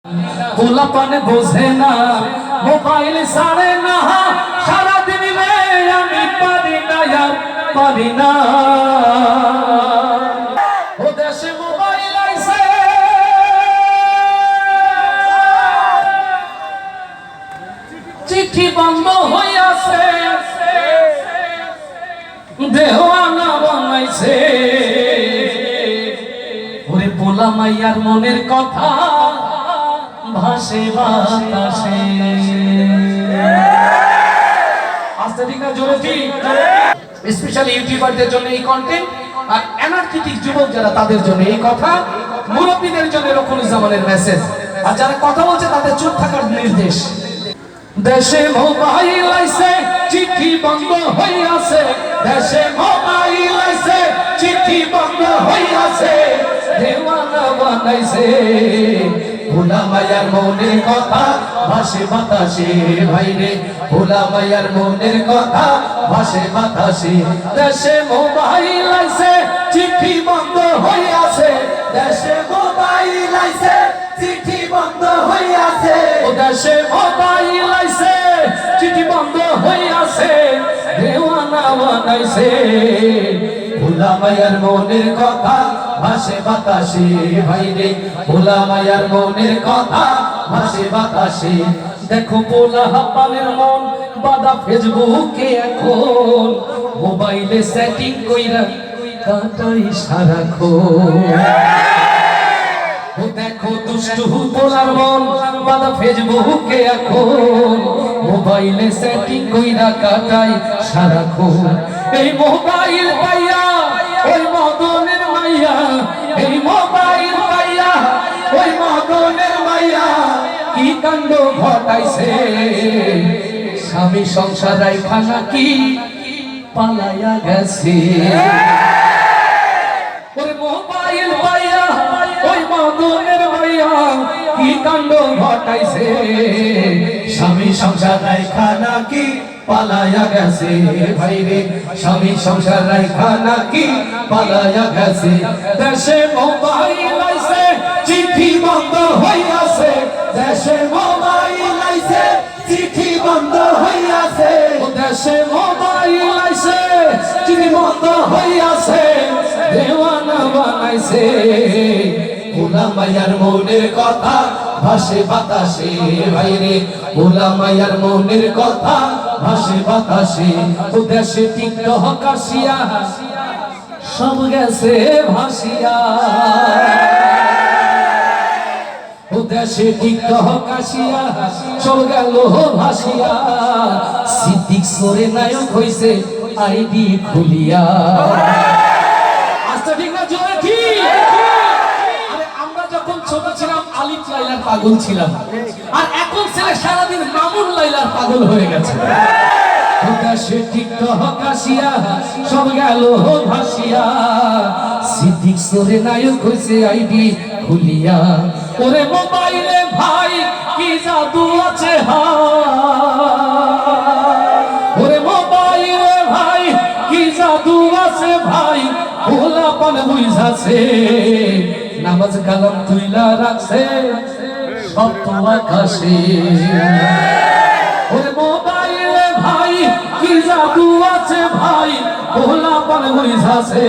পোলাপান বোঝে না, মোবাইল ছাড়ে না, সারাদিন রে আমি পারি না আর পারি না। ও দেশে মোবাইল আইছে, চিঠি বন্ধ হইয়াছে, দেওয়ানা বানাইছে। ওরে পোলা মাইয়ার মনের কথা ভাসে বাতাসে। আস্তে ঠিক না জোরে ঠিক। স্পেশালি ইউটিউবারদের জন্য এই কন্টেন্ট, আর এনার্জেটিক যুবক যারা তাদের জন্য এই কথা, মুরব্বীদের জন্য রকুলুজ্জামানের মেসেজ, আর যারা কথা বলছে তাদের চুপ থাকার নির্দেশ। দেশে মোবাইল আইছে, চিঠি বন্ধ হইয়াছে, দেশে মোবাইল আইছে, চিঠি বন্ধ হইয়াছে, দেওয়ানা বানাইছে। ভোলা মায়ার মনের কথা ভাসে বাতাসে, ভাইরে ভোলা মায়ার মনের কথা ভাসে বাতাসে। দেশে মোবাইল আইছে, চিঠি বন্ধ হইয়াছে, দেশে মোবাইল আইছে, চিঠি বন্ধ হইয়াছে। ও দেশে মোবাইল আইছে, চিঠি বন্ধ হইয়াছে, দেওয়ানা বানাইছে। ভোলা মায়ার মনের কথা ভাসে বাতাসে, ভাইরে ভোলা মায়ার মনের কথা ভাসে বাতাসে। দেখো পোলা হাপানের মন বাদা ফেসবুকে এখন, মোবাইলে সেটিং কইরা কাটাই সারাক্ষণ। ও দেখো দুষ্টু পোলার মন বাদা ফেসবুকে এখন, মোবাইলে সেটিং কইরা কাটাই সারাক্ষণ। এই মোবাইল পাইয়া ওই মদনের মাইয়া, এই মোবাইল পাইয়া ওই মদনের মাইয়া কি কাণ্ড ঘটাইছে। স্বামী সংসার রাইখা নাকি পালাইয়া গেছে। ওরে মোবাইল পাইয়া ওই মদনের মাইয়া কি কাণ্ড ঘটাইছে। স্বামী সংসার রাইখা নাকি পালায়া গেছে, ভাইরে স্বামী সংসার রাইখা নাকি পালায়া গেছে। দেশে মোবাইল আইছে, চিঠি বন্ধ হইয়াছে, দেশে মোবাইল আইছে, চিঠি বন্ধ হইয়াছে। দেশে মোবাইল আইছে, চিঠি বন্ধ হইয়াছে, দেওয়ানা বানাইছে। ভোলা মায়ার মনের কথা ভাসে বাতাসে, ভাইরে ভোলা মায়ার মনের কথা ভাসে বাতাসে। ও দেশে টিকটক আসিয়া সব গেছে ভাসিয়া, ও দেশে টিকটক আসিয়া সব গেল ভাসিয়া। সিদ্দিক সরে নায়ক হইছে আইডি খুলিয়া। আচ্ছা ঠিক না জোরে ঠিক। আমরা যখন ছোট ছিলাম আলিফ লাইলার পাগল ছিলাম, আর এখন ছেলে সারাদিন মামুন লাইলার পাগল হয়ে গেছে। দেশে টিকটক আসিয়া সব গেল ভাসিয়া, সিদ্দিক সরে নায়ক হইছে আইডি খুলিয়া। ওরে মোবাইলে ভাই কি জাদু আছে, ওরে মোবাইলে ভাই কি জাদু আছে, ভাই ভোলা পান বুঝাছে। নামাজ কালাম তুইলা রাখছে সপ্ত আকাশে। ওরে মোবাইলে ভাই কি জাদু আছে, ভাই ভোলা পান বুঝাছে।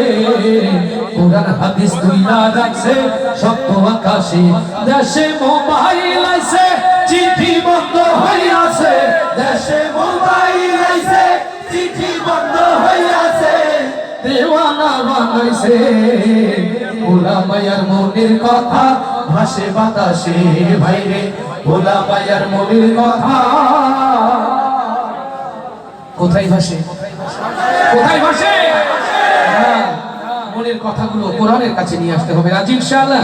কোরআন হাদিস তুইলা রাখছে সপ্ত আকাশে। দেশে মোবাইল আইছে, চিঠি বন্ধ হইয়াছে, দেশে মোবাইল আইছে, চিঠি বন্ধ হইয়াছে, দেওয়ানা বানাইছে। ভোলা মায়ার মনের কথা ভাসে বাতাসে, ভাইরে ভোলা মায়ার মনের কথা কোথায় ভাসে, কোথায় ভাসে? মনের কথাগুলো কোরআনের কাছে নিয়ে আসতে হবে। রাজি ইনশাআল্লাহ।